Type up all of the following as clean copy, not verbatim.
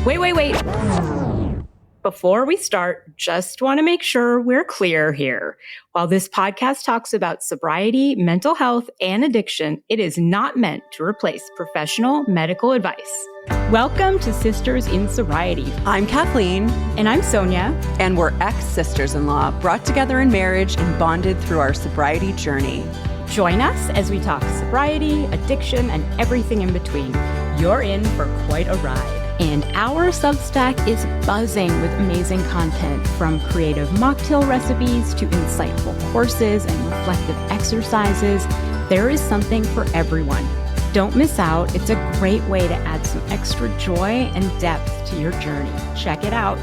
Wait. Before we start, just want to make sure we're clear here. While this podcast talks about sobriety, mental health, and addiction, it is not meant to replace professional medical advice. Welcome to Sisters in Sobriety. I'm Kathleen. And I'm Sonia. And we're ex-sisters-in-law, brought together in marriage and bonded through our sobriety journey. Join us as we talk sobriety, addiction, and everything in between. You're in for quite a ride. And our Substack is buzzing with amazing content, from creative mocktail recipes to insightful courses and reflective exercises. There is something for everyone. Don't miss out. It's a great way to add some extra joy and depth to your journey. Check it out.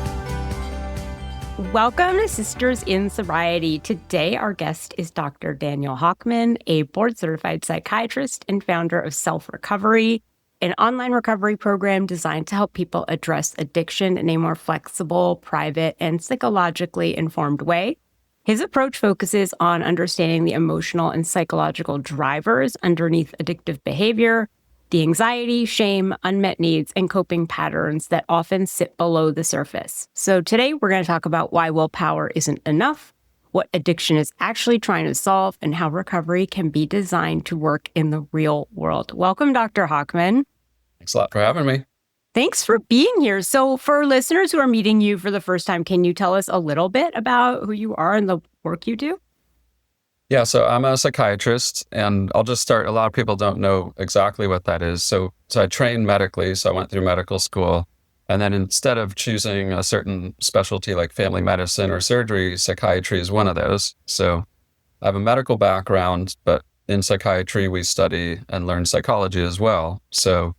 Welcome to Sisters in Sobriety. Today, our guest is Dr. Daniel Hochman, a board-certified psychiatrist and founder of Self-Recovery, an online recovery program designed to help people address addiction in a more flexible, private, and psychologically informed way. His approach focuses on understanding the emotional and psychological drivers underneath addictive behavior, the anxiety, shame, unmet needs, and coping patterns that often sit below the surface. So today, we're going to talk about why willpower isn't enough, what addiction is actually trying to solve, and how recovery can be designed to work in the real world. Welcome, Dr. Hochman. Thanks a lot for having me. Thanks for being here. So for listeners who are meeting you for the first time, can you tell us a little bit about who you are and the work you do? Yeah, so I'm a psychiatrist, and I'll just start. A lot of people don't know exactly what that is. So I trained medically, so I went through medical school. And then instead of choosing a certain specialty like family medicine or surgery, psychiatry is one of those. So I have a medical background, but in psychiatry, we study and learn psychology as well. So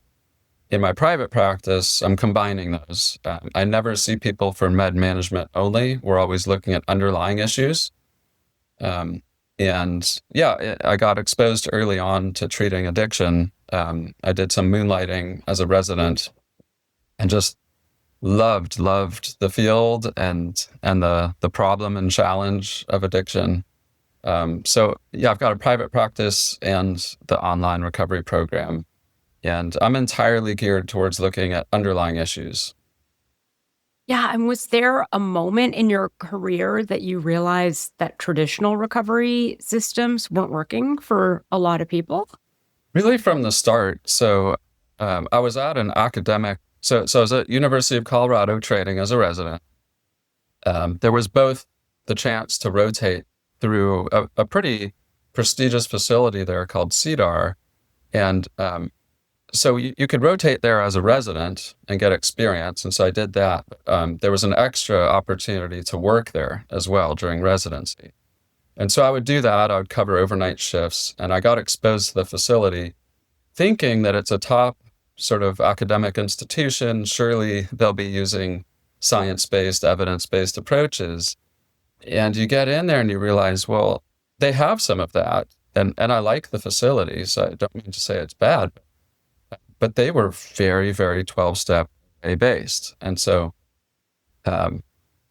in my private practice, I'm combining those. I never see people for med management only. We're always looking at underlying issues. I got exposed early on to treating addiction. I did some moonlighting as a resident and just loved the field and the problem and challenge of addiction. I've got a private practice and the online recovery program, and I'm entirely geared towards looking at underlying issues. Yeah, and was there a moment in your career that you realized that traditional recovery systems weren't working for a lot of people? Really from the start. So I was at an academic, so I was at University of Colorado training as a resident. There was both the chance to rotate through a pretty prestigious facility there called CEDAR. And so you could rotate there as a resident and get experience. And so I did that. There was an extra opportunity to work there as well during residency. And so I would do that. I would cover overnight shifts. And I got exposed to the facility thinking that it's a top sort of academic institution. Surely they'll be using science-based, evidence-based approaches. And you get in there and you realize, well, they have some of that. And I like the facility, so I don't mean to say it's bad. But they were very, very 12-step based. And so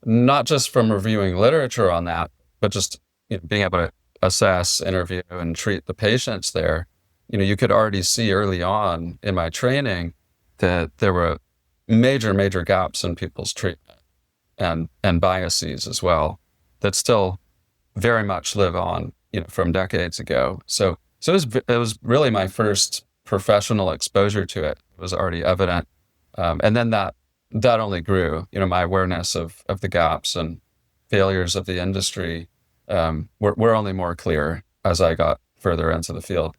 not just from reviewing literature on that, but just being able to assess, interview, and treat the patients there, you could already see early on in my training that there were major, major gaps in people's treatment and biases as well that still very much live on, from decades ago. So it was really my first professional exposure to it. It was already evident. And then that only grew, my awareness of the gaps and failures of the industry were only more clear as I got further into the field.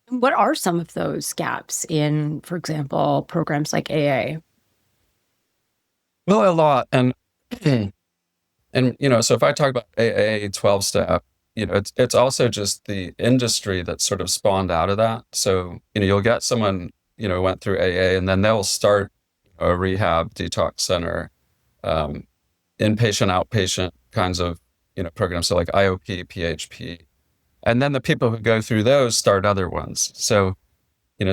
What are some of those gaps in, for example, programs like AA? Well, a lot. And so if I talk about AA 12-step, it's also just the industry that sort of spawned out of that. So, you'll get someone, went through AA, and then they'll start a rehab detox center, inpatient, outpatient kinds of, programs. So like IOP, PHP. And then the people who go through those start other ones. So,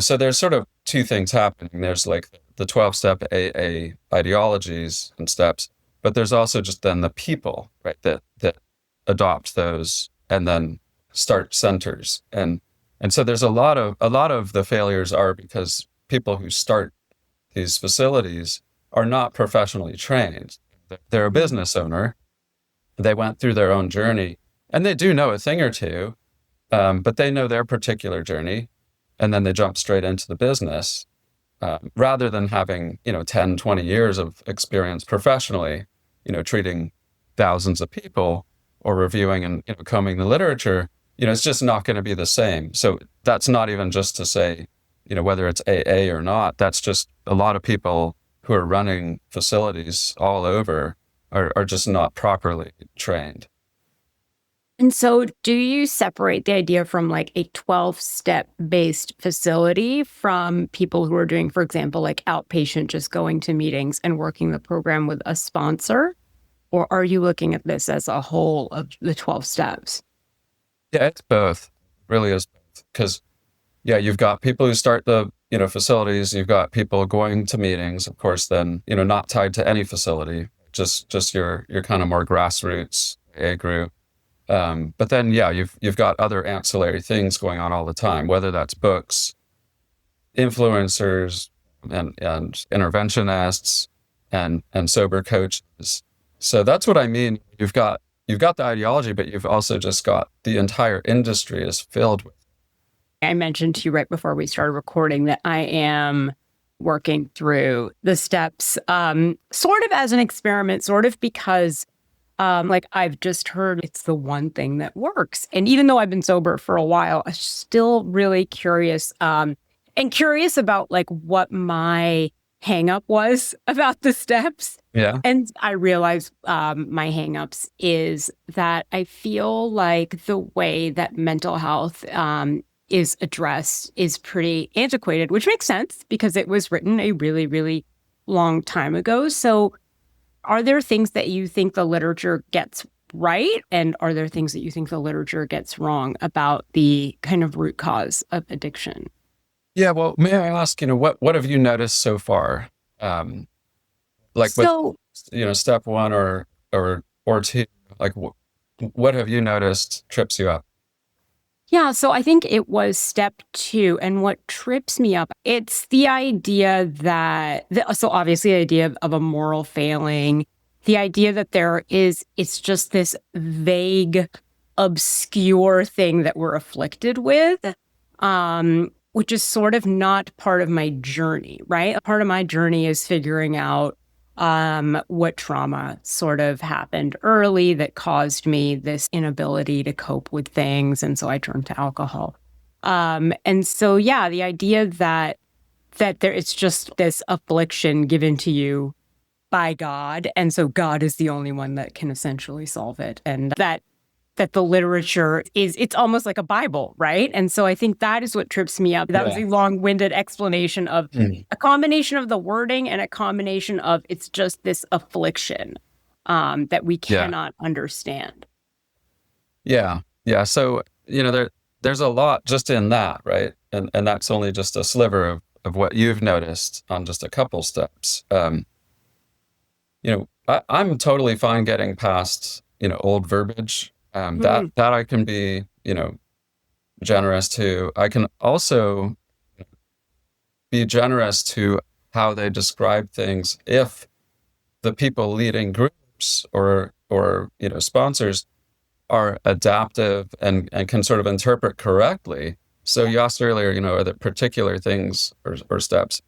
so there's sort of two things happening. There's like the 12-step AA ideologies and steps, but there's also just then the people, right, that adopt those and then start centers. And so there's a lot of the failures are because people who start these facilities are not professionally trained. They're a business owner. They went through their own journey, and they do know a thing or two, but they know their particular journey, and then they jump straight into the business, rather than having, 10, 20 years of experience professionally, treating thousands of people or reviewing and combing the literature. It's just not going to be the same. So that's not even just to say, whether it's AA or not. That's just a lot of people who are running facilities all over are just not properly trained. And so do you separate the idea from like a 12-step based facility from people who are doing, for example, like outpatient, just going to meetings and working the program with a sponsor? Or are you looking at this as a whole of the 12 steps? Yeah, it's both. It really is both. Because, yeah, you've got people who start the, facilities. You've got people going to meetings, of course, then, not tied to any facility, just your kind of more grassroots AA group. But then, yeah, you've got other ancillary things going on all the time, whether that's books, influencers, and interventionists, and sober coaches. So that's what I mean. You've got the ideology, but you've also just got the entire industry is filled with. I mentioned to you right before we started recording that I am working through the steps, sort of as an experiment, sort of because like I've just heard it's the one thing that works. And even though I've been sober for a while, I'm still really curious, and curious about like what my hang up was about the steps. Yeah. And I realized my hang-ups is that I feel like the way that mental health is addressed is pretty antiquated, which makes sense because it was written a really, really long time ago. So are there things that you think the literature gets right? And are there things that you think the literature gets wrong about the kind of root cause of addiction? Yeah, well, may I ask, what have you noticed so far? Like So, with, step one or two, like what have you noticed trips you up? yeah, so I think it was step 2. And what trips me up, it's the idea that, so obviously the idea of a moral failing, the idea that it's just this vague, obscure thing that we're afflicted with, which is sort of not part of my journey, right? A part of my journey is figuring out what trauma sort of happened early that caused me this inability to cope with things. And so I turned to alcohol. And so, yeah, the idea that it's just this affliction given to you by God. And so God is the only one that can essentially solve it. And that the literature it's almost like a Bible, right? And so I think that is what trips me up. That was a long-winded explanation of a combination of the wording and a combination of it's just this affliction that we cannot understand. Yeah. Yeah. So, there's a lot just in that, right? And that's only just a sliver of what you've noticed on just a couple steps. I'm totally fine getting past, old verbiage. That I can be, generous to. I can also be generous to how they describe things if the people leading groups or sponsors are adaptive and can sort of interpret correctly. So you asked earlier, are there particular things or steps?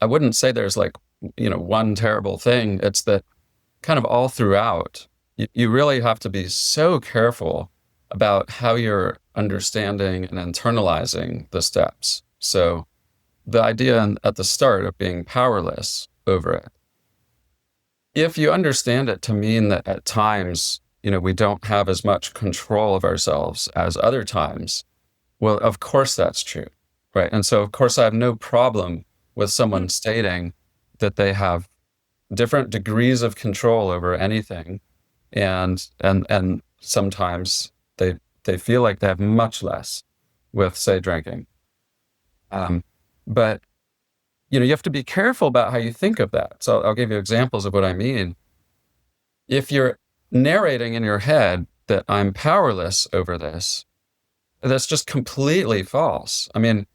I wouldn't say there's like, one terrible thing. It's that kind of all throughout, you really have to be so careful about how you're understanding and internalizing the steps. So the idea at the start of being powerless over it, if you understand it to mean that at times, we don't have as much control of ourselves as other times, well, of course that's true, right? And so, of course, I have no problem with someone stating that they have different degrees of control over anything, and sometimes they feel like they have much less with, say, drinking. But you have to be careful about how you think of that. So I'll give you examples of what I mean. If you're narrating in your head that I'm powerless over this, that's just completely false. I mean,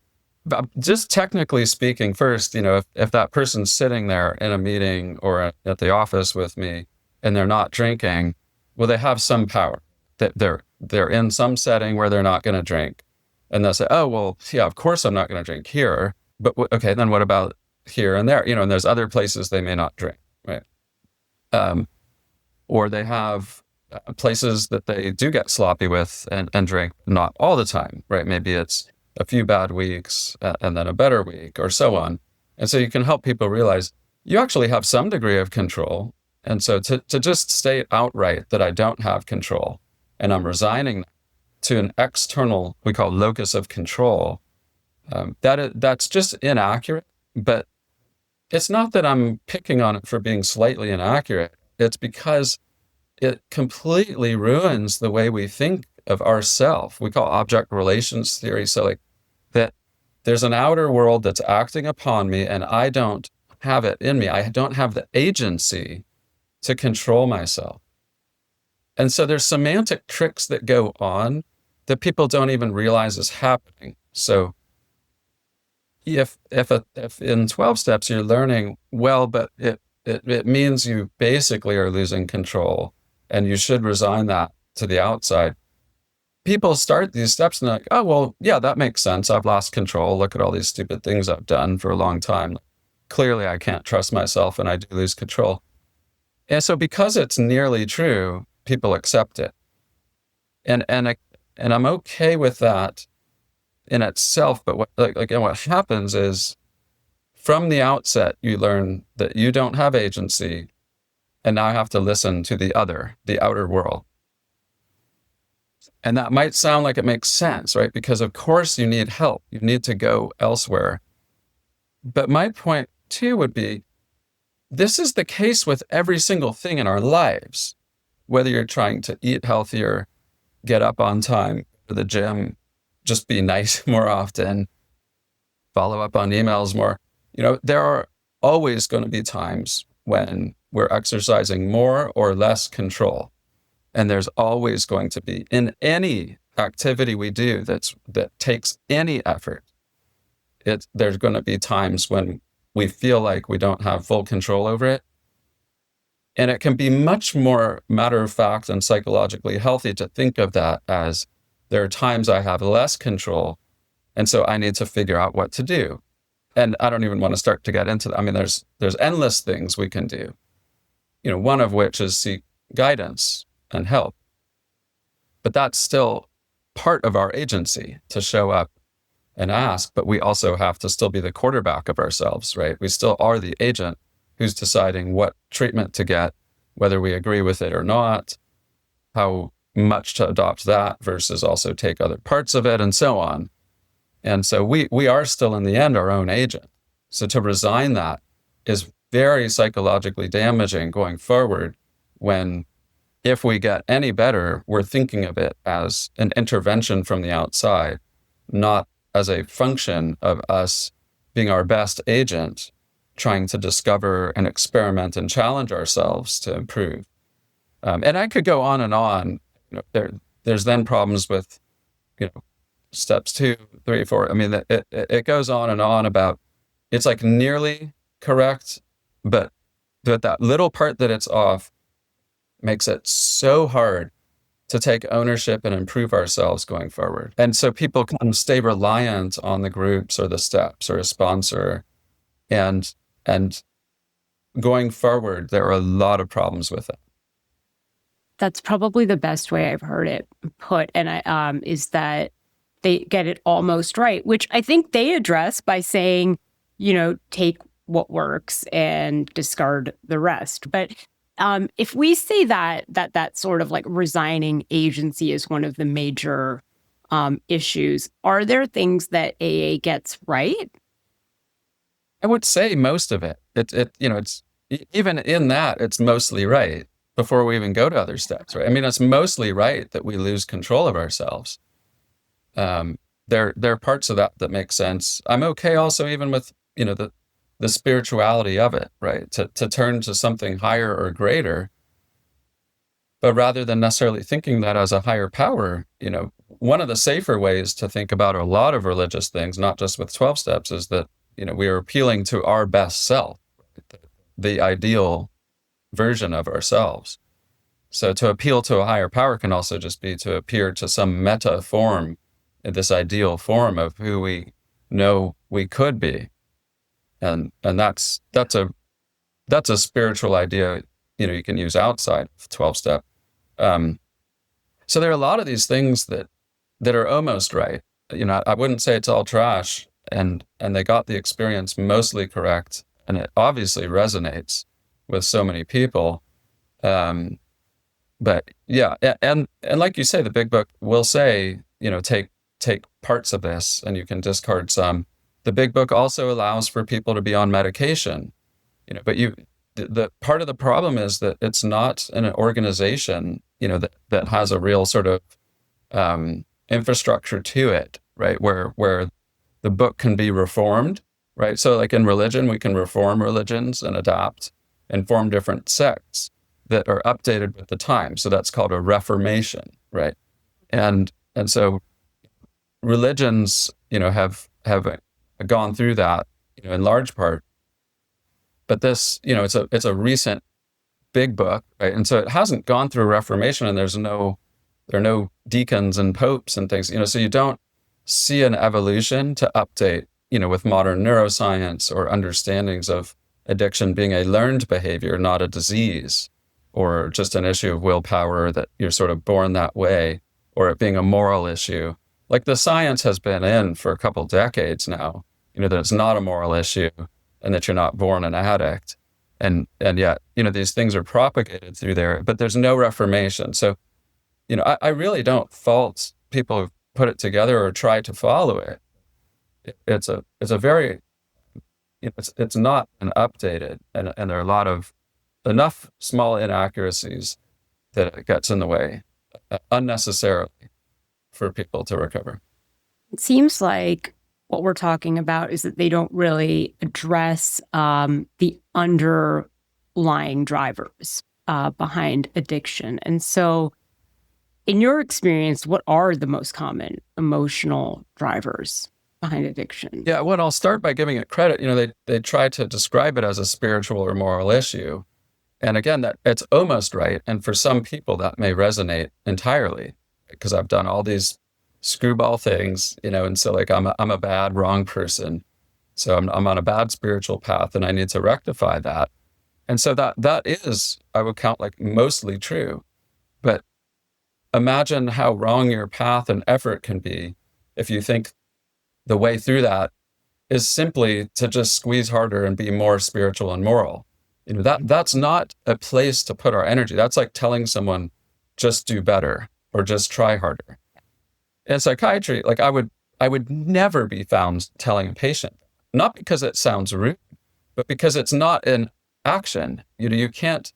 just technically speaking, first, if that person's sitting there in a meeting or at the office with me and they're not drinking, well, they have some power. That they're in some setting where they're not going to drink, and they'll say, "Oh, well, yeah, of course I'm not going to drink here, but okay, then what about here and there? And there's other places they may not drink, right? Or they have places that they do get sloppy with and drink, not all the time, right? Maybe it's a few bad weeks and then a better week, or so on. And so you can help people realize you actually have some degree of control. And so to just state outright that I don't have control and I'm resigning to an external, we call locus of control, that's just inaccurate. But it's not that I'm picking on it for being slightly inaccurate. It's because it completely ruins the way we think of ourself. We call object relations theory. So like that there's an outer world that's acting upon me and I don't have it in me. I don't have the agency to control myself. And so there's semantic tricks that go on that people don't even realize is happening. So if in 12 steps you're learning, well, but it means you basically are losing control and you should resign that to the outside. People start these steps and they're like, oh, well, yeah, that makes sense. I've lost control. Look at all these stupid things I've done for a long time. Clearly, I can't trust myself and I do lose control. And so because it's nearly true, people accept it. And I'm okay with that in itself. But what happens is from the outset, you learn that you don't have agency. And now I have to listen to the outer world. And that might sound like it makes sense, right? Because of course you need help. You need to go elsewhere. But my point too would be, this is the case with every single thing in our lives. Whether you're trying to eat healthier, get up on time to the gym, just be nice more often, follow up on emails more. There are always going to be times when we're exercising more or less control. And there's always going to be, in any activity we do that takes any effort, there's going to be times when we feel like we don't have full control over it. And it can be much more matter of fact and psychologically healthy to think of that as there are times I have less control, and so I need to figure out what to do. And I don't even want to start to get into that. I mean, there's endless things we can do. One of which is seek guidance and help. But that's still part of our agency to show up and ask, but we also have to still be the quarterback of ourselves, right? We still are the agent who's deciding what treatment to get, whether we agree with it or not, how much to adopt that versus also take other parts of it, and so on. And so we are still in the end our own agent. So to resign that is very psychologically damaging going forward when, if we get any better, we're thinking of it as an intervention from the outside, not as a function of us being our best agent, trying to discover and experiment and challenge ourselves to improve. And I could go on and on. There's then problems with, steps 2, 3, 4. I mean, it goes on and on about, it's like nearly correct, but that little part that it's off makes it so hard to take ownership and improve ourselves going forward. And so people can stay reliant on the groups or the steps or a sponsor. And going forward, there are a lot of problems with it. That's probably the best way I've heard it put. And is that they get it almost right, which I think they address by saying, take what works and discard the rest. But if we say that sort of like resigning agency is one of the major issues, are there things that AA gets right? I would say most of it. It's even in that, it's mostly right before we even go to other steps, right? I mean, it's mostly right that we lose control of ourselves. There are parts of that make sense. I'm okay also even with, the spirituality of it, right? To turn to something higher or greater. But rather than necessarily thinking that as a higher power, one of the safer ways to think about a lot of religious things, not just with 12 steps, is that, we are appealing to our best self, the ideal version of ourselves. So to appeal to a higher power can also just be to appear to some meta form, this ideal form of who we know we could be. And that's a spiritual idea, you can use outside of 12 step. So there are a lot of these things that are almost right. I wouldn't say it's all trash, and they got the experience mostly correct, and it obviously resonates with so many people. But yeah, and like you say, the big book will say, take parts of this and you can discard some. The big book also allows for people to be on medication, but the part of the problem is that it's not an organization, that has a real sort of infrastructure to it, right? Where the book can be reformed, right? So like in religion, we can reform religions and adapt and form different sects that are updated with the time. So that's called a reformation, right? And so religions, have gone through that, in large part. But this, it's a recent big book, right? And so it hasn't gone through Reformation, and there are no deacons and popes and things, so you don't see an evolution to update, with modern neuroscience or understandings of addiction being a learned behavior, not a disease, or just an issue of willpower that you're sort of born that way, or it being a moral issue. Like the science has been in for a couple decades now, that it's not a moral issue and that you're not born an addict. And yet, these things are propagated through there, but there's no reformation. So, I really don't fault people who put it together or try to follow it. It's a very, it's not an updated, and there are a lot of enough small inaccuracies that it gets in the way unnecessarily for people to recover. It seems like what we're talking about is that they don't really address the underlying drivers behind addiction. And so in your experience, what are the most common emotional drivers behind addiction? Yeah, well, I'll start by giving it credit. They try to describe it as a spiritual or moral issue. And again, that it's almost right. And for some people that may resonate entirely, because I've done all these screwball things, and so like I'm a bad, wrong person. So I'm on a bad spiritual path and I need to rectify that. And so that is, I would count like mostly true. But imagine how wrong your path and effort can be if you think the way through that is simply to just squeeze harder and be more spiritual and moral. That's not a place to put our energy. That's like telling someone, just do better or just try harder. In psychiatry, like I would never be found telling a patient, not because it sounds rude, but because it's not in action. You can't,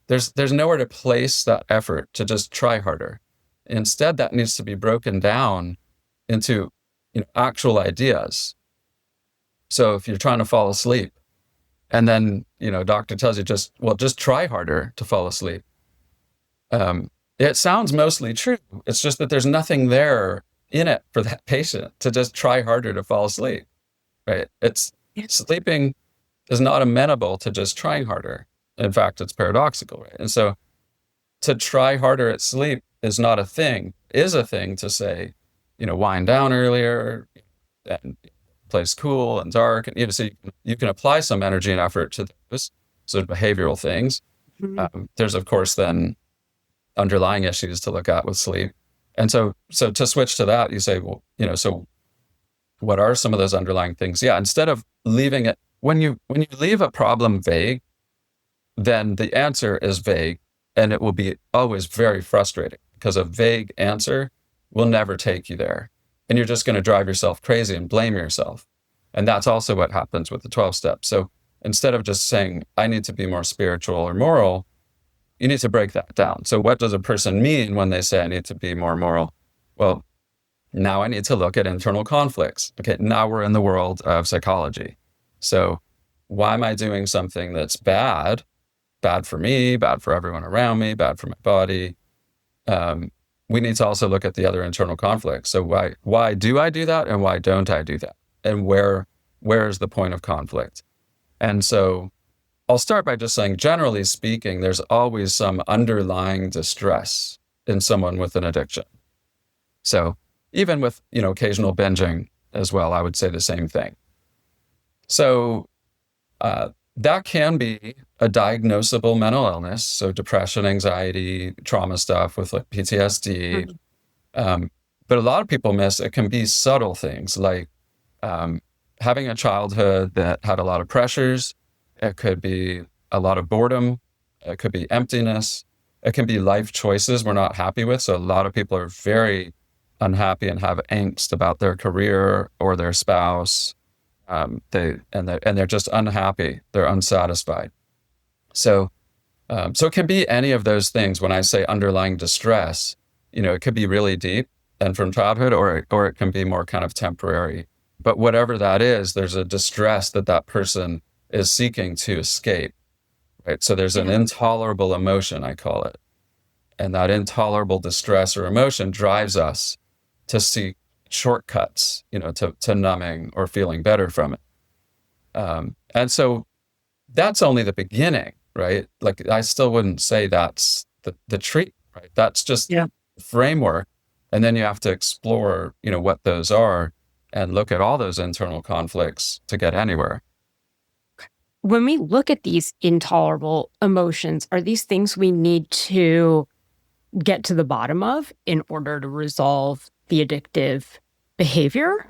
there's nowhere to place that effort to just try harder. Instead, that needs to be broken down into, actual ideas. So if you're trying to fall asleep and then, doctor tells you just try harder to fall asleep. It sounds mostly true. It's just that there's nothing there in it for that patient to just try harder to fall asleep, right? Sleeping is not amenable to just trying harder. In fact, it's paradoxical, right? And so to try harder at sleep is not a thing, is a thing to say, wind down earlier and place cool and dark. And, so you can apply some energy and effort to those sort of behavioral things. Mm-hmm. There's, of course, then underlying issues to look at with sleep. And so to switch to that, you say, well, so what are some of those underlying things? Yeah, instead of leaving it, when you leave a problem vague, then the answer is vague, and it will be always very frustrating because a vague answer will never take you there. And you're just going to drive yourself crazy and blame yourself. And that's also what happens with the 12 steps. So instead of just saying, I need to be more spiritual or moral, you need to break that down. So what does a person mean when they say, I need to be more moral? Well, now I need to look at internal conflicts. Okay, now we're in the world of psychology. So why am I doing something that's bad for me, bad for everyone around me, bad for my body? we need to also look at the other internal conflicts. So why do I do that, and why don't I do that? And where is the point of conflict? And so I'll start by just saying, generally speaking, there's always some underlying distress in someone with an addiction. So even with, occasional binging as well, I would say the same thing. So that can be a diagnosable mental illness. So depression, anxiety, trauma stuff with like PTSD. But a lot of people miss it can be subtle things like having a childhood that had a lot of pressures. It could be a lot of boredom. It could be emptiness. It can be life choices we're not happy with. So a lot of people are very unhappy and have angst about their career or their spouse. They're just unhappy. They're unsatisfied. So it can be any of those things. When I say underlying distress, it could be really deep and from childhood, or it can be more kind of temporary. But whatever that is, there's a distress that person is seeking to escape, right? So there's an intolerable emotion, I call it. And that intolerable distress or emotion drives us to seek shortcuts, to numbing or feeling better from it. And so that's only the beginning, right? Like I still wouldn't say that's the treatment, right? That's just the framework. And then you have to explore, what those are and look at all those internal conflicts to get anywhere. When we look at these intolerable emotions, are these things we need to get to the bottom of in order to resolve the addictive behavior?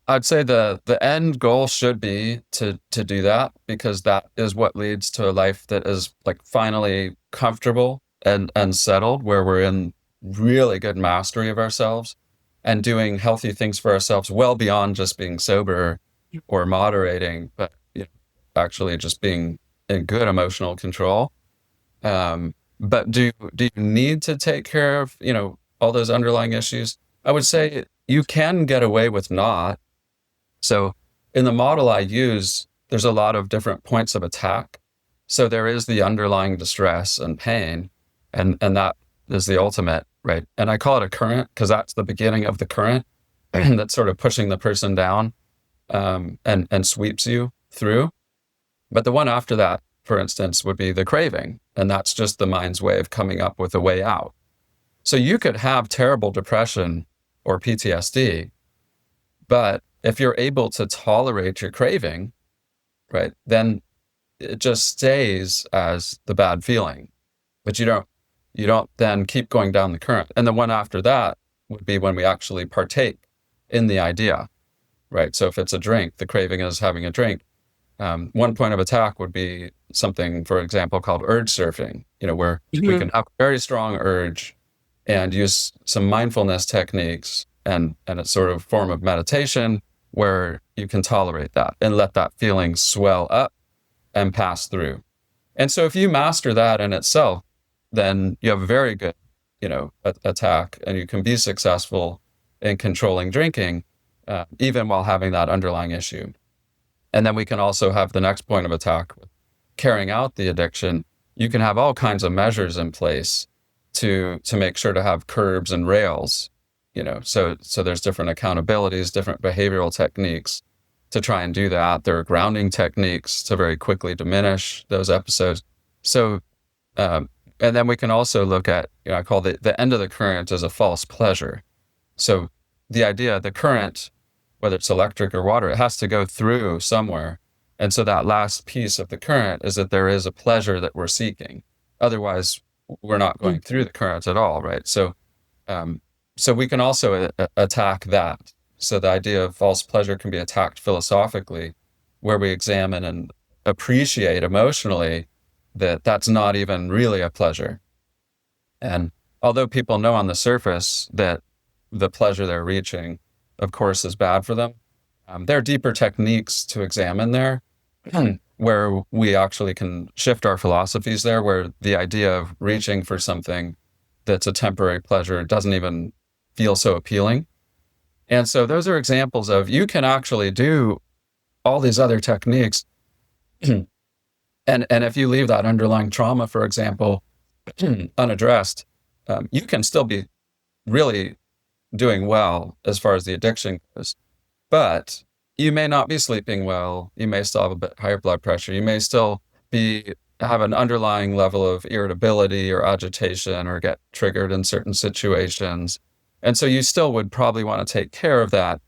I'd say the end goal should be to do that, because that is what leads to a life that is like finally comfortable and settled, where we're in really good mastery of ourselves and doing healthy things for ourselves well beyond just being sober or moderating, but actually just being in good emotional control. But do you need to take care of, all those underlying issues? I would say you can get away with not. So in the model I use, there's a lot of different points of attack. So there is the underlying distress and pain, and that is the ultimate, right? And I call it a current because that's the beginning of the current that's sort of pushing the person down and sweeps you through. But the one after that, for instance, would be the craving. And that's just the mind's way of coming up with a way out. So you could have terrible depression or PTSD, but if you're able to tolerate your craving, right, then it just stays as the bad feeling. But you don't then keep going down the current. And the one after that would be when we actually partake in the idea, right? So if it's a drink, the craving is having a drink. One point of attack would be something, for example, called urge surfing, where we can have a very strong urge and use some mindfulness techniques and a sort of form of meditation where you can tolerate that and let that feeling swell up and pass through. And so if you master that in itself, then you have a very good, attack, and you can be successful in controlling drinking, even while having that underlying issue. And then we can also have the next point of attack, carrying out the addiction. You can have all kinds of measures in place to make sure to have curbs and rails, so there's different accountabilities, different behavioral techniques to try and do that. There are grounding techniques to very quickly diminish those episodes. So, and then we can also look at, I call the end of the current as a false pleasure. So the idea, the current, whether it's electric or water, it has to go through somewhere. And so that last piece of the current is that there is a pleasure that we're seeking. Otherwise, we're not going through the current at all, right? So we can also attack that. So the idea of false pleasure can be attacked philosophically, where we examine and appreciate emotionally that that's not even really a pleasure. And although people know on the surface that the pleasure they're reaching, of course, is bad for them, there are deeper techniques to examine there where we actually can shift our philosophies there, where the idea of reaching for something that's a temporary pleasure doesn't even feel so appealing. And so those are examples of, you can actually do all these other techniques. And if you leave that underlying trauma, for example, unaddressed, you can still be really doing well as far as the addiction goes, but you may not be sleeping well. You may still have a bit higher blood pressure. You may still have an underlying level of irritability or agitation or get triggered in certain situations. And so you still would probably want to take care of that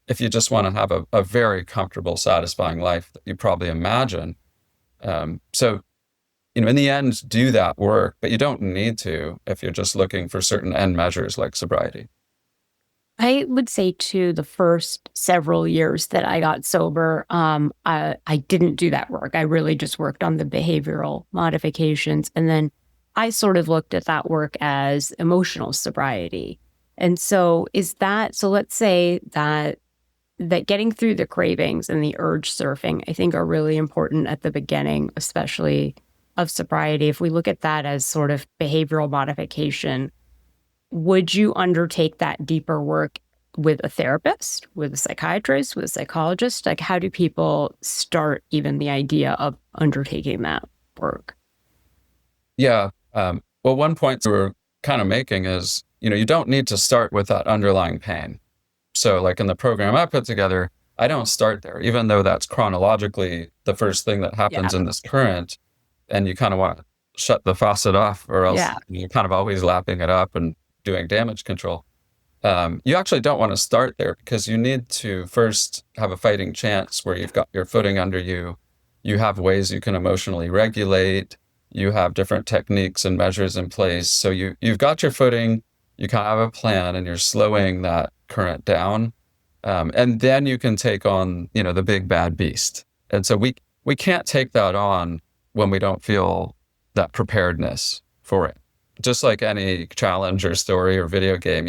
if you just want to have a very comfortable, satisfying life that you probably imagine. So, in the end, do that work, but you don't need to if you're just looking for certain end measures like sobriety. I would say too, the first several years that I got sober, I didn't do that work. I really just worked on the behavioral modifications. And then I sort of looked at that work as emotional sobriety. And so let's say that getting through the cravings and the urge surfing, I think are really important at the beginning, especially of sobriety. If we look at that as sort of behavioral modification, would you undertake that deeper work with a therapist, with a psychiatrist, with a psychologist? Like, how do people start even the idea of undertaking that work? Yeah. Well, one point we're kind of making is, you don't need to start with that underlying pain. So like in the program I put together, I don't start there, even though that's chronologically the first thing that happens in this current, and you kind of want to shut the faucet off, or else you're kind of always lapping it up and doing damage control. You actually don't want to start there, because you need to first have a fighting chance where you've got your footing under you. You have ways you can emotionally regulate. You have different techniques and measures in place. So you've got your footing, you kind of have a plan, and you're slowing that current down. And then you can take on, the big bad beast. And so we can't take that on when we don't feel that preparedness for it. Just like any challenge or story or video game,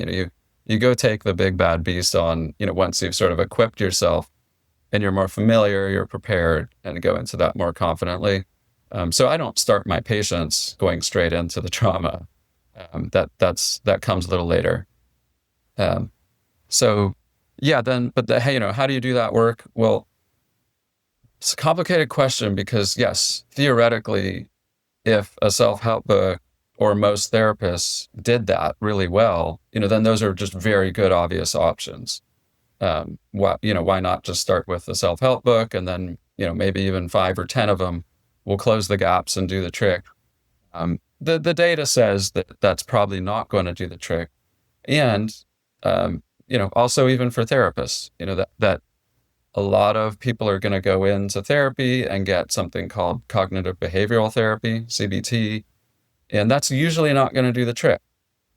you go take the big bad beast on, once you've sort of equipped yourself and you're more familiar, you're prepared, and go into that more confidently. So I don't start my patients going straight into the trauma. That comes a little later. So yeah, how do you do that work? Well, it's a complicated question, because yes, theoretically, if a self-help book or most therapists did that really well, then those are just very good, obvious options. Why not just start with the self-help book, and then, maybe even 5 or 10 of them will close the gaps and do the trick. The data says that that's probably not going to do the trick. And, also even for therapists, that a lot of people are going to go into therapy and get something called cognitive behavioral therapy, CBT, and that's usually not going to do the trick.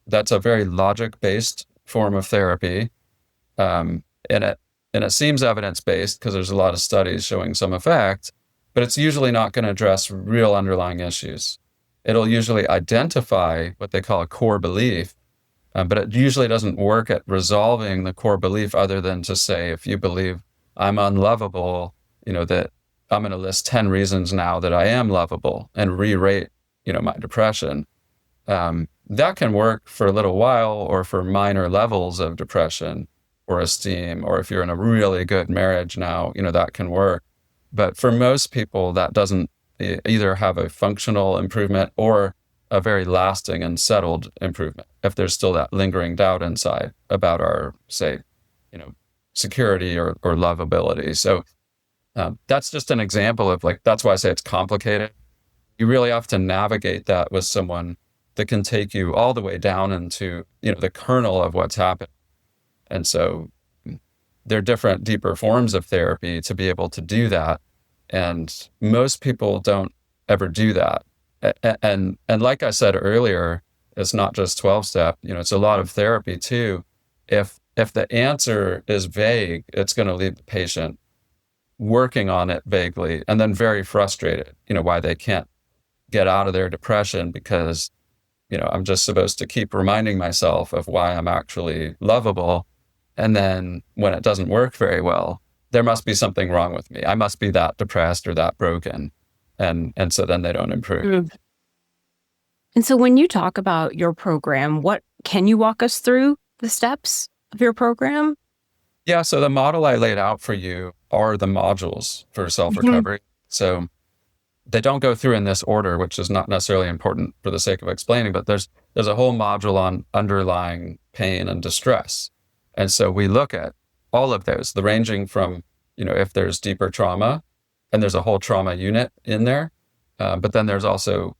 That's a very logic-based form of therapy, and it seems evidence-based because there's a lot of studies showing some effect, but it's usually not going to address real underlying issues. It'll usually identify what they call a core belief, but it usually doesn't work at resolving the core belief, other than to say, if you believe I'm unlovable, that I'm going to list 10 reasons now that I am lovable, and re-rate, my depression. That can work for a little while, or for minor levels of depression or esteem, or if you're in a really good marriage now, that can work. But for most people, that doesn't either have a functional improvement or a very lasting and settled improvement, if there's still that lingering doubt inside about our, say, security or lovability. So that's just an example of, that's why I say it's complicated. You really have to navigate that with someone that can take you all the way down into, the kernel of what's happened. And so there are different, deeper forms of therapy to be able to do that. And most people don't ever do that. And like I said earlier, it's not just 12-step, it's a lot of therapy too. If the answer is vague, it's going to leave the patient working on it vaguely, and then very frustrated, why they can't get out of their depression, because, I'm just supposed to keep reminding myself of why I'm actually lovable. And then when it doesn't work very well, there must be something wrong with me. I must be that depressed or that broken. And so then they don't improve. And so when you talk about your program, can you walk us through the steps of your program? Yeah, so the model I laid out for you are the modules for self-recovery. So they don't go through in this order, which is not necessarily important for the sake of explaining, but there's there's a whole module on underlying pain and distress. And so we look at all of those, the ranging from, if there's deeper trauma, and there's a whole trauma unit in there. But then there's also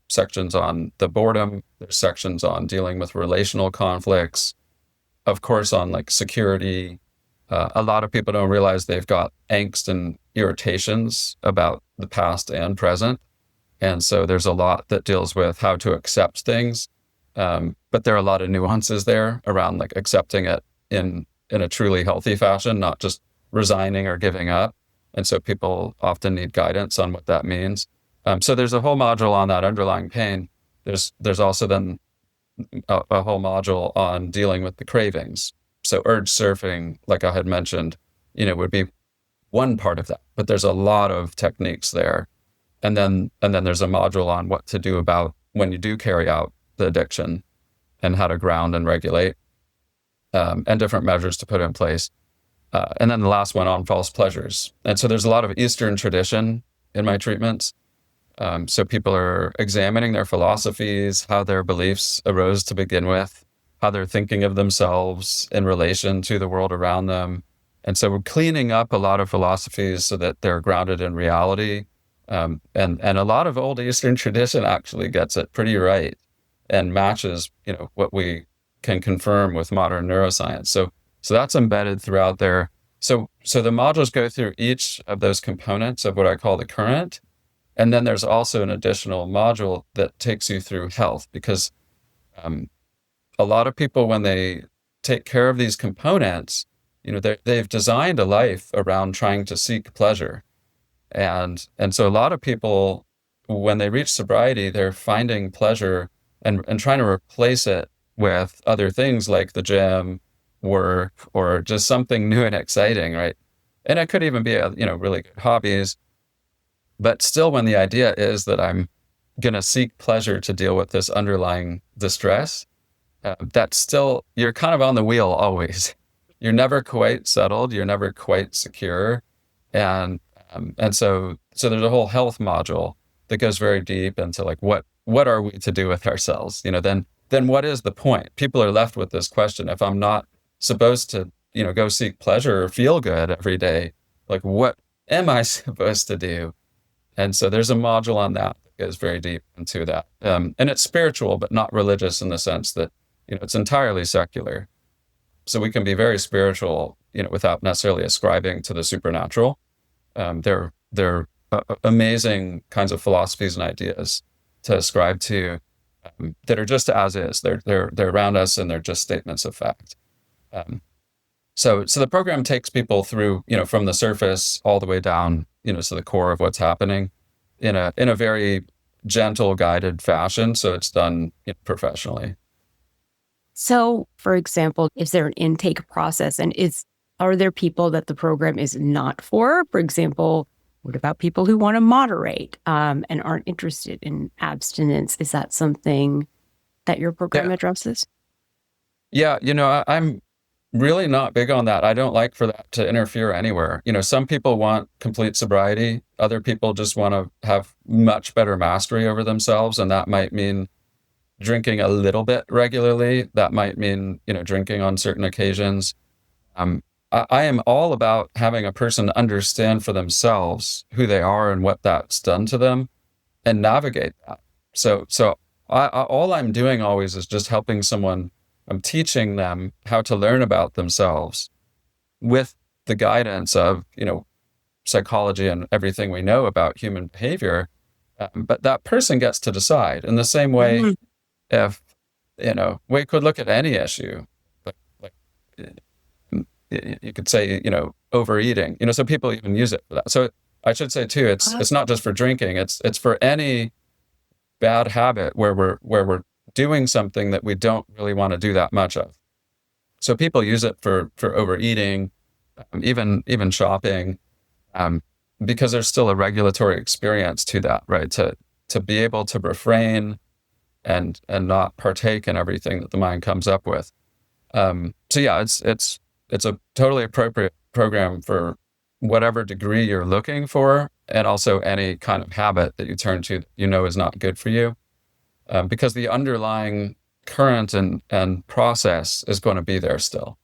sections on the boredom. There's sections on dealing with relational conflicts, of course, on like security. A lot of people don't realize they've got angst and irritations about the past and present. And so there's a lot that deals with how to accept things. But there are a lot of nuances there around like accepting it in a truly healthy fashion, not just resigning or giving up. And so people often need guidance on what that means. So there's a whole module on that underlying pain. There's also then a whole module on dealing with the cravings. So urge surfing, like I had mentioned, would be one part of that. But there's a lot of techniques there. And then there's a module on what to do about when you do carry out the addiction and how to ground and regulate, and different measures to put in place. And then the last one on false pleasures. And so there's a lot of Eastern tradition in my treatments. So people are examining their philosophies, how their beliefs arose to begin with, how they're thinking of themselves in relation to the world around them. And so we're cleaning up a lot of philosophies so that they're grounded in reality. And a lot of old Eastern tradition actually gets it pretty right and matches, what we can confirm with modern neuroscience. So that's embedded throughout there. So the modules go through each of those components of what I call the current. And then there's also an additional module that takes you through health, because a lot of people, when they take care of these components, they've designed a life around trying to seek pleasure. And so a lot of people, when they reach sobriety, they're finding pleasure and trying to replace it with other things like the gym, work, or just something new and exciting, right? And it could even be really good hobbies. But still, when the idea is that I'm going to seek pleasure to deal with this underlying distress, that's still, you're kind of on the wheel always. You're never quite settled. You're never quite secure. And so there's a whole health module that goes very deep into like, what are we to do with ourselves? Then what is the point? People are left with this question. If I'm not supposed to, go seek pleasure or feel good every day, like, what am I supposed to do? And so there's a module on that goes very deep into that. And it's spiritual, but not religious in the sense that, it's entirely secular. So we can be very spiritual, without necessarily ascribing to the supernatural. They're amazing kinds of philosophies and ideas to ascribe to, that are just as is. They're around us, and they're just statements of fact. So the program takes people through, from the surface all the way down, to the core of what's happening in a very gentle, guided fashion. So it's done professionally. So, for example, is there an intake process, and are there people that the program is not for? For example, what about people who want to moderate and aren't interested in abstinence? Is that something that your program addresses? Yeah, I'm really not big on that. I don't like for that to interfere anywhere. Some people want complete sobriety. Other people just want to have much better mastery over themselves. And that might mean drinking a little bit regularly. That might mean, drinking on certain occasions. I am all about having a person understand for themselves who they are and what that's done to them and navigate that. So all I'm doing always is just helping someone. I'm teaching them how to learn about themselves with the guidance of, psychology and everything we know about human behavior. But that person gets to decide in the same way. If, we could look at any issue, like you could say, overeating, so people even use it for that. So I should say too, it's not just for drinking, it's for any bad habit where we're doing something that we don't really want to do that much of. So people use it for overeating, even shopping, because there's still a regulatory experience to that, right? To be able to refrain and not partake in everything that the mind comes up with. So yeah, it's a totally appropriate program for whatever degree you're looking for, and also any kind of habit that you turn to that is not good for you. Because the underlying current and process is going to be there still.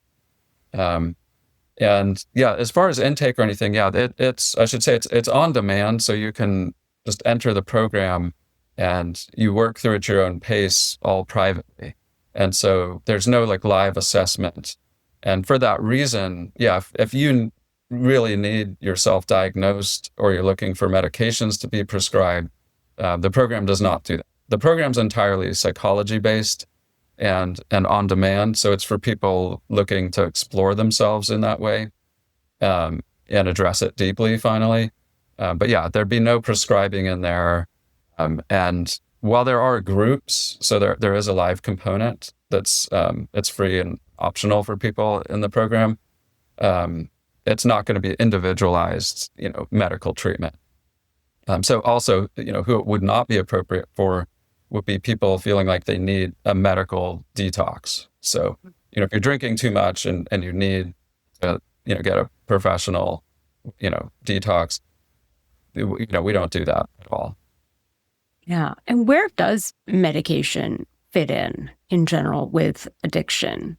And yeah, as far as intake or anything, yeah, it's I should say it's on demand, so you can just enter the program and you work through at your own pace, all privately. And so there's no like live assessment. And for that reason, yeah, if you really need yourself diagnosed or you're looking for medications to be prescribed, the program does not do that. The program's entirely psychology based and on demand. So it's for people looking to explore themselves in that way, and address it deeply finally. But yeah, there'd be no prescribing in there. And while there are groups, so there is a live component that's it's free and optional for people in the program. It's not going to be individualized, medical treatment. So also, who it would not be appropriate for would be people feeling like they need a medical detox. So, if you're drinking too much and you need to, get a professional, detox, we don't do that at all. Yeah. And where does medication fit in general with addiction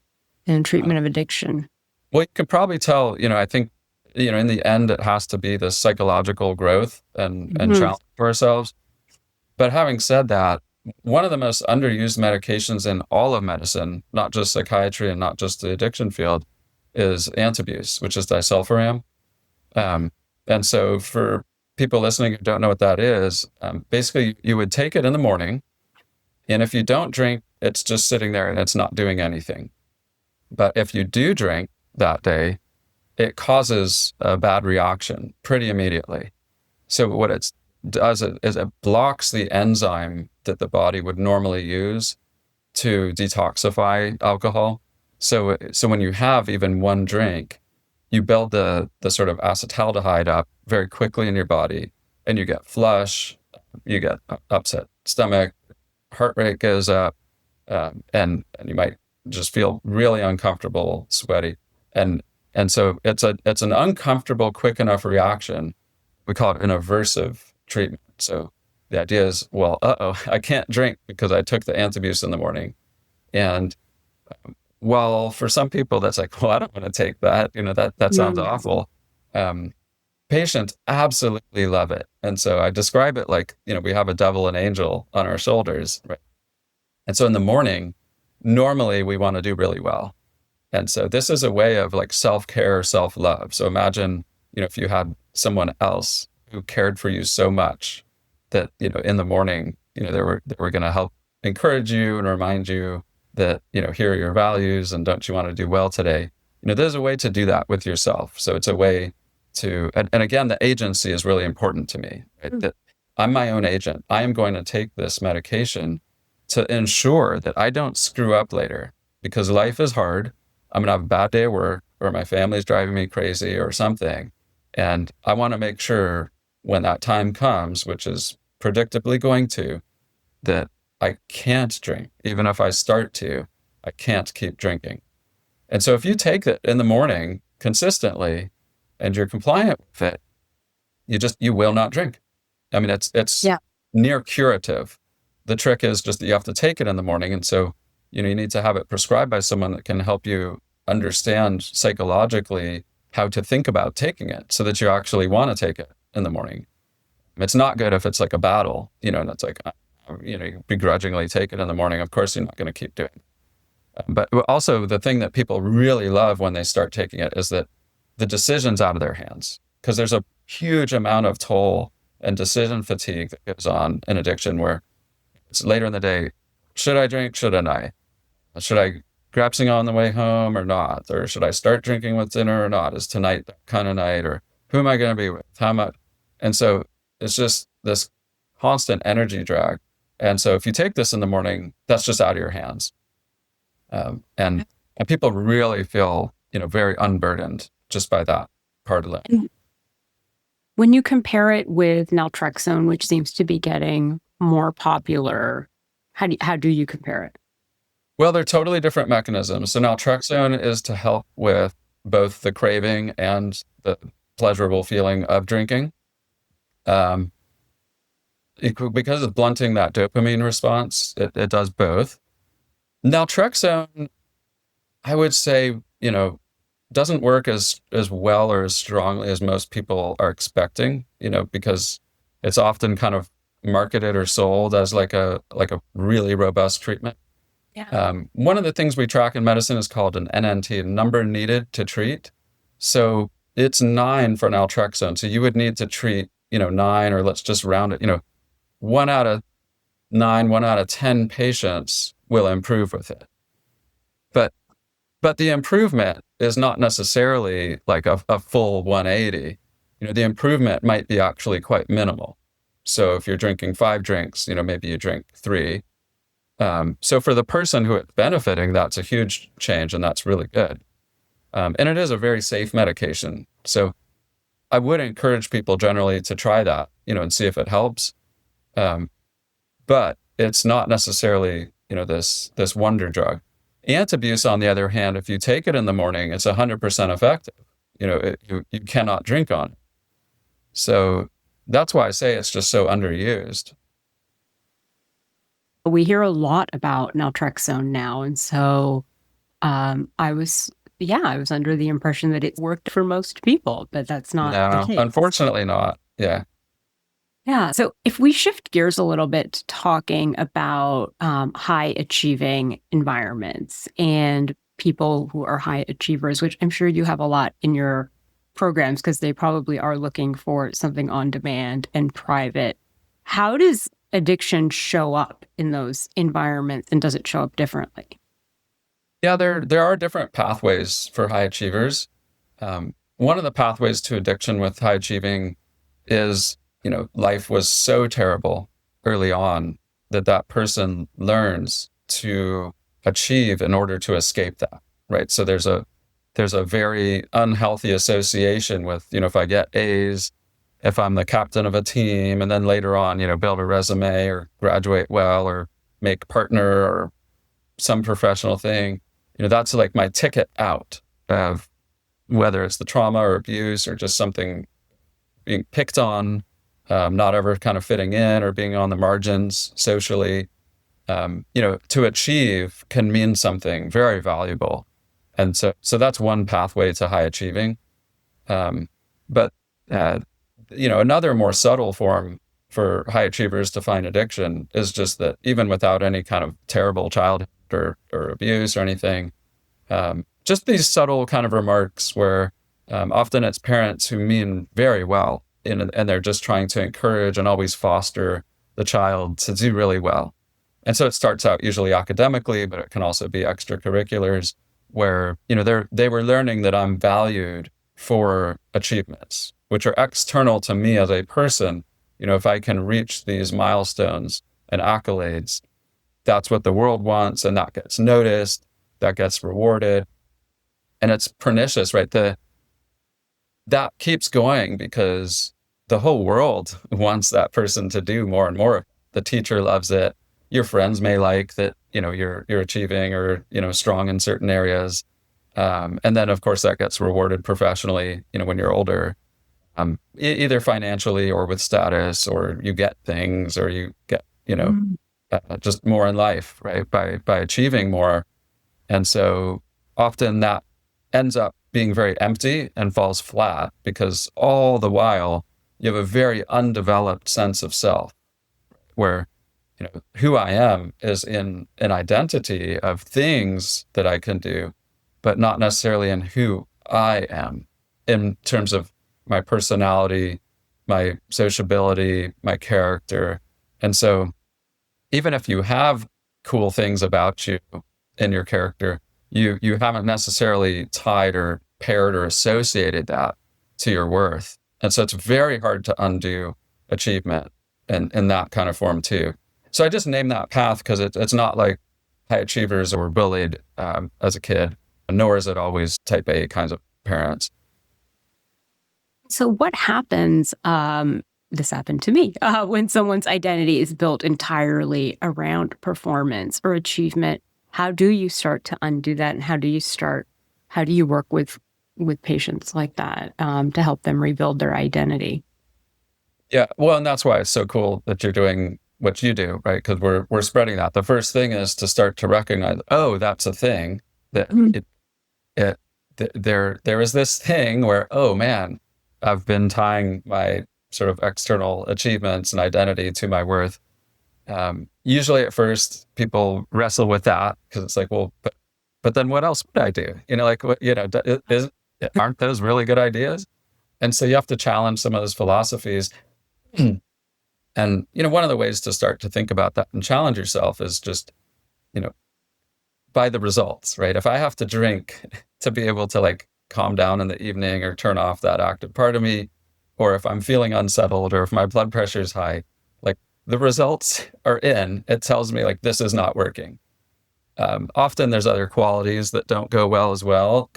and treatment of addiction? Well, you can probably tell, I think, in the end, it has to be this psychological growth and challenge for ourselves. But having said that, one of the most underused medications in all of medicine, not just psychiatry and not just the addiction field, is Antabuse, which is disulfiram. And so for people listening who don't know what that is, basically you would take it in the morning, and if you don't drink, it's just sitting there and it's not doing anything. But if you do drink that day, it causes a bad reaction pretty immediately. So what it does is it blocks the enzyme that the body would normally use to detoxify alcohol. So when you have even one drink, you build the sort of acetaldehyde up very quickly in your body, and you get flush, you get upset stomach, heart rate goes up, and you might just feel really uncomfortable, sweaty, and so it's an uncomfortable, quick enough reaction. We call it an aversive treatment. So the idea is, well, I can't drink because I took the Antabuse in the morning. And well, for some people, that's like, well, I don't want to take that. That sounds awful. Patients absolutely love it. And so I describe it like, we have a devil and angel on our shoulders, right? And so in the morning, normally we want to do really well. And so this is a way of like self-care, self-love. So imagine, if you had someone else who cared for you so much that, in the morning, they were going to help encourage you and remind you that, here are your values and don't you want to do well today? There's a way to do that with yourself. So it's a way to, and again, the agency is really important to me, right? That I'm my own agent. I am going to take this medication to ensure that I don't screw up later, because life is hard. I'm going to have a bad day at work, or my family's driving me crazy or something. And I want to make sure when that time comes, which is predictably going to, that I can't drink. Even if I start to, I can't keep drinking. And so if you take it in the morning consistently and you're compliant with it, you will not drink. I mean, it's near curative. The trick is just that you have to take it in the morning. And so, you need to have it prescribed by someone that can help you understand psychologically how to think about taking it so that you actually want to take it in the morning. It's not good if it's like a battle, and it's like, you begrudgingly take it in the morning. Of course, you're not going to keep doing it. But also the thing that people really love when they start taking it is that the decision's out of their hands, because there's a huge amount of toll and decision fatigue that goes on in addiction, where it's later in the day. Should I drink? Shouldn't I? Should I grab something on the way home or not? Or should I start drinking with dinner or not? Is tonight that kind of night? Or who am I going to be with? How much? And so it's just this constant energy drag. And so if you take this in the morning, that's just out of your hands. And people really feel, very unburdened just by that part of it. When you compare it with naltrexone, which seems to be getting more popular, how do you compare it? Well, they're totally different mechanisms. So naltrexone is to help with both the craving and the pleasurable feeling of drinking. Because it's blunting that dopamine response, it does both. Naltrexone, I would say, doesn't work as well or as strongly as most people are expecting, because it's often kind of marketed or sold as like a really robust treatment. Yeah. One of the things we track in medicine is called an NNT, number needed to treat. So it's 9 for naltrexone. So you would need to treat, 9, or let's just round it, 1 out of 9, 1 out of 10 patients will improve with it. But the improvement is not necessarily like a full 180. The improvement might be actually quite minimal. So if you're drinking 5 drinks, maybe you drink 3. So for the person who it's benefiting, that's a huge change, and that's really good. And it is a very safe medication. So I would encourage people generally to try that, and see if it helps. But it's not necessarily, this wonder drug. Antabuse, on the other hand, if you take it in the morning, it's 100% effective. You cannot drink on it. So that's why I say it's just so underused. We hear a lot about naltrexone now. And so I was under the impression that it worked for most people, but that's not the case. Unfortunately not. Yeah. Yeah. So if we shift gears a little bit to talking about high achieving environments and people who are high achievers, which I'm sure you have a lot in your programs because they probably are looking for something on demand and private. How does addiction show up in those environments, and does it show up differently? Yeah, there are different pathways for high achievers. One of the pathways to addiction with high achieving is, life was so terrible early on that person learns to achieve in order to escape that, right? So there's a very unhealthy association with, if I get A's, if I'm the captain of a team, and then later on, build a resume or graduate well or make partner or some professional thing, that's like my ticket out of whether it's the trauma or abuse or just something being picked on, not ever kind of fitting in or being on the margins socially. To achieve can mean something very valuable. And so that's one pathway to high achieving. But another more subtle form for high achievers to find addiction is just that even without any kind of terrible childhood or abuse or anything, just these subtle kind of remarks where often it's parents who mean very well and they're just trying to encourage and always foster the child to do really well. And so it starts out usually academically, but it can also be extracurriculars where, they were learning that I'm valued for achievements, which are external to me as a person. If I can reach these milestones and accolades, that's what the world wants, and that gets noticed, that gets rewarded. And it's pernicious, right? That keeps going because the whole world wants that person to do more and more. The teacher loves it. Your friends may like that, you're achieving or, strong in certain areas. And then, of course, that gets rewarded professionally, when you're older, either financially or with status, or you get things, or you get, just more in life, right? By achieving more. And so often that ends up being very empty and falls flat because all the while you have a very undeveloped sense of self where, who I am is in an identity of things that I can do, but not necessarily in who I am in terms of my personality, my sociability, my character. And so even if you have cool things about you in your character, you haven't necessarily tied or paired or associated that to your worth. And so it's very hard to undo achievement in that kind of form too. So I just named that path because it's not like high achievers were bullied as a kid, nor is it always type A kinds of parents. So what happens, this happened to me, when someone's identity is built entirely around performance or achievement? How do you start to undo that? And how do you work with patients like that to help them rebuild their identity? Yeah, well, and that's why it's so cool that you're doing what you do, right? Because we're spreading that. The first thing is to start to recognize, oh, that's a thing that it there is this thing where, oh man, I've been tying my sort of external achievements and identity to my worth. Usually at first people wrestle with that because it's like, well, but then what else would I do? Like, what, aren't those really good ideas? And so you have to challenge some of those philosophies. And, one of the ways to start to think about that and challenge yourself is just, by the results, right? If I have to drink to be able to like calm down in the evening or turn off that active part of me, or if I'm feeling unsettled or if my blood pressure is high, like the results are in, it tells me like this is not working. Often there's other qualities that don't go well as well.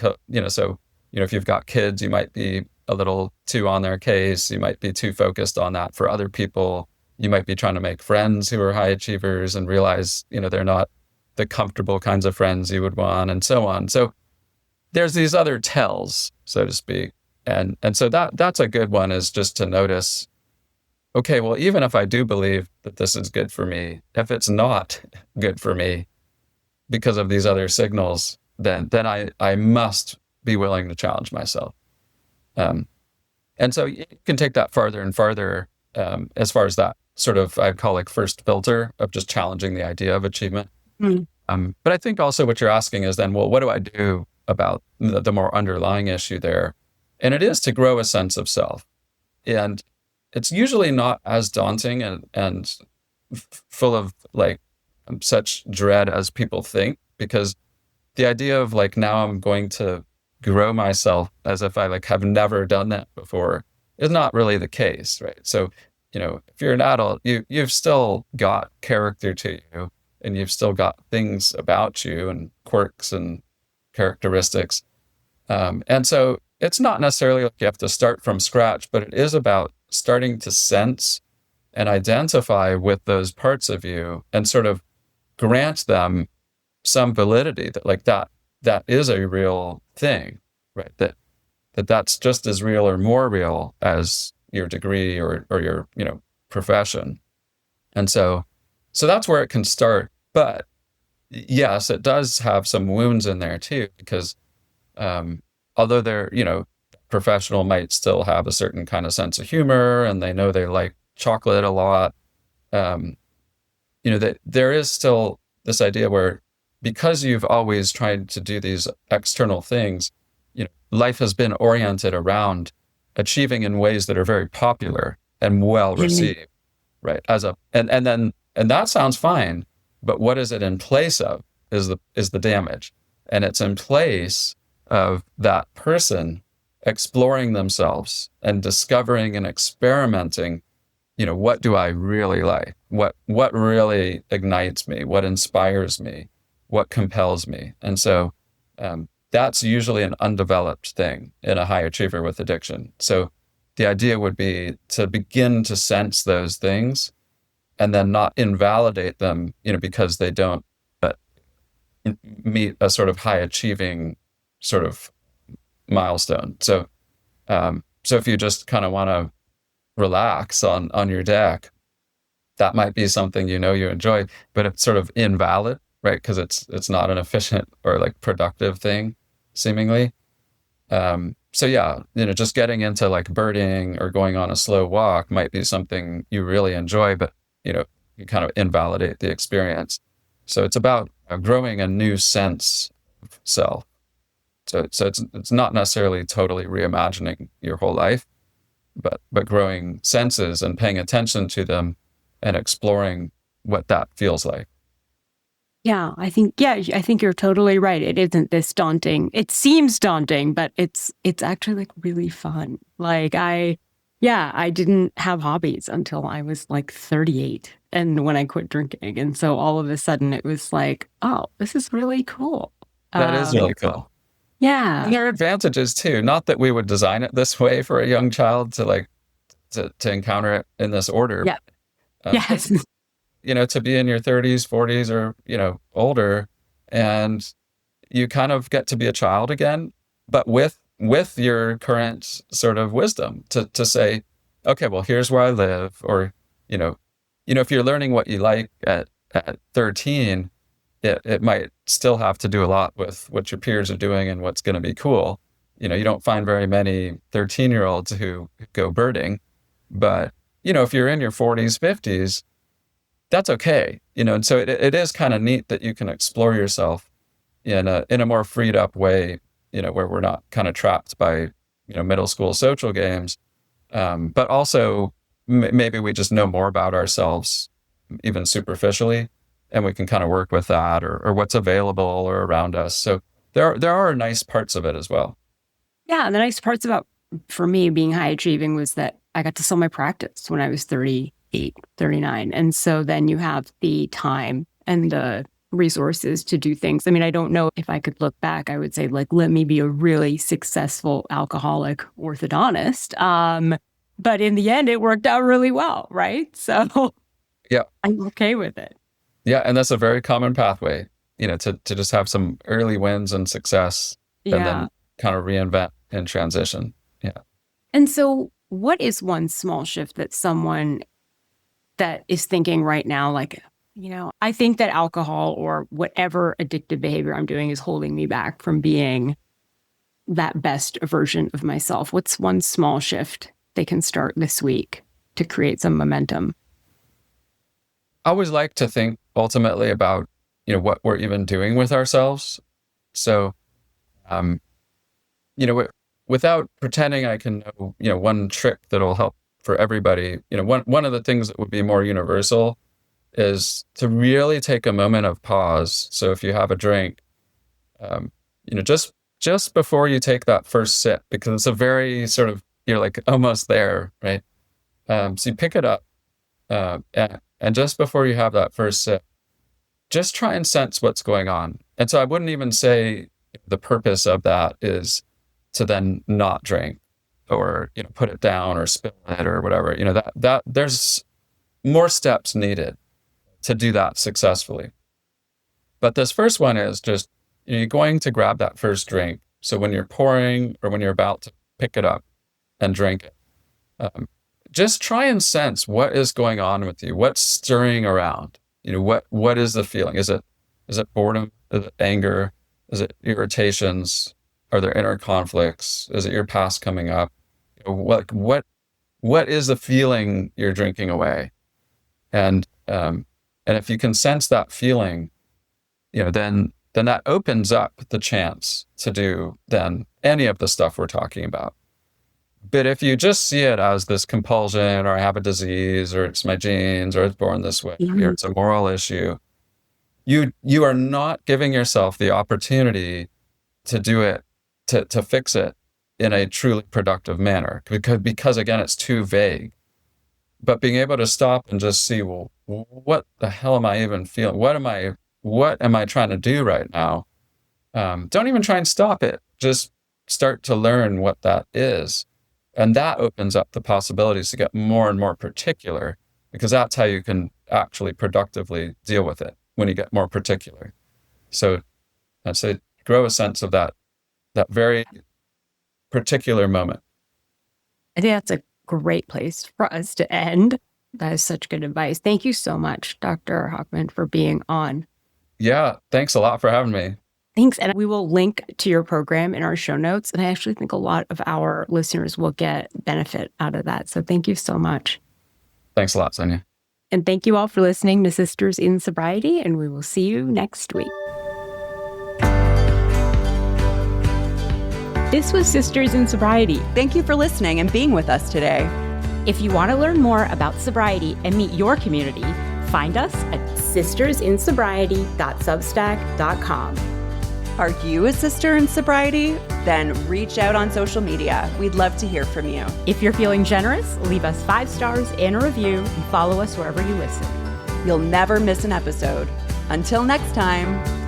So, if you've got kids, you might be a little too on their case. You might be too focused on that for other people. You might be trying to make friends who are high achievers and realize, they're not the comfortable kinds of friends you would want, and so on. So there's these other tells, so to speak. And so that's a good one, is just to notice, okay, well, even if I do believe that this is good for me, if it's not good for me because of these other signals, then I must be willing to challenge myself. And so you can take that farther and farther, as far as that sort of, I'd call like first filter of just challenging the idea of achievement. But I think also what you're asking is then, well, what do I do about the more underlying issue there? And it is to grow a sense of self. And it's usually not as daunting and full of like such dread as people think, because the idea of like, now I'm going to grow myself as if I like have never done that before is not really the case, right? So, if you're an adult, you've still got character to you, and you've still got things about you and quirks and characteristics. And so it's not necessarily like you have to start from scratch, but it is about starting to sense and identify with those parts of you and sort of grant them some validity that like that is a real thing, right? That's just as real or more real as your degree or your, profession. And so that's where it can start. But yes, it does have some wounds in there too, because although they're, professional might still have a certain kind of sense of humor and they know they like chocolate a lot, that there is still this idea where, because you've always tried to do these external things, life has been oriented around achieving in ways that are very popular and well received, right? And that sounds fine, but what is it in place of is the damage. And it's in place of that person exploring themselves and discovering and experimenting, what do I really like? What really ignites me? What inspires me? What compels me? And so that's usually an undeveloped thing in a high achiever with addiction. So the idea would be to begin to sense those things and then not invalidate them, because they don't meet a sort of high achieving sort of milestone. So if you just kind of want to relax on your deck, that might be something you enjoy, but it's sort of invalid, right? Because it's not an efficient or like productive thing, seemingly. So yeah, just getting into like birding or going on a slow walk might be something you really enjoy, but you kind of invalidate the experience. So it's about growing a new sense of self. So it's not necessarily totally reimagining your whole life, but growing senses and paying attention to them and exploring what that feels like. Yeah, I think you're totally right. It isn't this daunting. It seems daunting, but it's actually like really fun. Like I didn't have hobbies until I was like 38 and when I quit drinking. And so all of a sudden it was like, oh, this is really cool. That is really cool. Yeah. And there are advantages too. Not that we would design it this way for a young child to encounter it in this order. Yeah. Yes. To be in your 30s, 40s, or, older, and you kind of get to be a child again, but with your current sort of wisdom to say, okay, well, here's where I live, or, if you're learning what you like at 13, it might still have to do a lot with what your peers are doing and what's going to be cool. You don't find very many 13-year-olds who go birding, but, if you're in your 40s, 50s, that's okay. And so it is kind of neat that you can explore yourself in a more freed up way, where we're not kind of trapped by, middle school social games. But also maybe we just know more about ourselves, even superficially, and we can kind of work with that or what's available or around us. So there are nice parts of it as well. Yeah. And the nice parts about, for me, being high achieving was that I got to sell my practice when I was 38, 39. And so then you have the time and the resources to do things. I mean, I don't know if I could look back, I would say, like, let me be a really successful alcoholic orthodontist. But in the end, it worked out really well, right? So yeah, I'm okay with it. Yeah. And that's a very common pathway, to just have some early wins and success and then kind of reinvent and transition. Yeah. And so what is one small shift that someone that is thinking right now, like, I think that alcohol or whatever addictive behavior I'm doing is holding me back from being that best version of myself? What's one small shift they can start this week to create some momentum? I always like to think ultimately about, what we're even doing with ourselves. So, without pretending I can know, one trick that'll help for everybody, one of the things that would be more universal is to really take a moment of pause. So if you have a drink, just before you take that first sip, because it's a very sort of, you're like almost there, right? So you pick it up, and just before you have that first sip, just try and sense what's going on. And so I wouldn't even say the purpose of that is to then not drink or, put it down or spill it or whatever, that there's more steps needed to do that successfully. But this first one is just, you're going to grab that first drink. So when you're pouring or when you're about to pick it up and drink it, just try and sense what is going on with you, what's stirring around. What is the feeling? Is it boredom? Is it anger? Is it irritations? Are there inner conflicts? Is it your past coming up? What is the feeling you're drinking away? And if you can sense that feeling, then that opens up the chance to do then any of the stuff we're talking about. But if you just see it as this compulsion, or I have a disease, or it's my genes, or it's born this way, or it's a moral issue, you are not giving yourself the opportunity to do it, to fix it in a truly productive manner, because again, it's too vague. But being able to stop and just see, well, what the hell am I even feeling? What am I trying to do right now? Don't even try and stop it. Just start to learn what that is. And that opens up the possibilities to get more and more particular, because that's how you can actually productively deal with it, when you get more particular. So I'd say grow a sense of that very particular moment. I think that's a great place for us to end. That is such good advice. Thank you so much, Dr. Hochman, for being on. Yeah, thanks a lot for having me. Thanks. And we will link to your program in our show notes. And I actually think a lot of our listeners will get benefit out of that. So thank you so much. Thanks a lot, Sonia. And thank you all for listening to Sisters in Sobriety. And we will see you next week. This was Sisters in Sobriety. Thank you for listening and being with us today. If you want to learn more about sobriety and meet your community, find us at sistersinsobriety.substack.com. Are you a sister in sobriety? Then reach out on social media. We'd love to hear from you. If you're feeling generous, leave us 5 stars and a review and follow us wherever you listen. You'll never miss an episode. Until next time.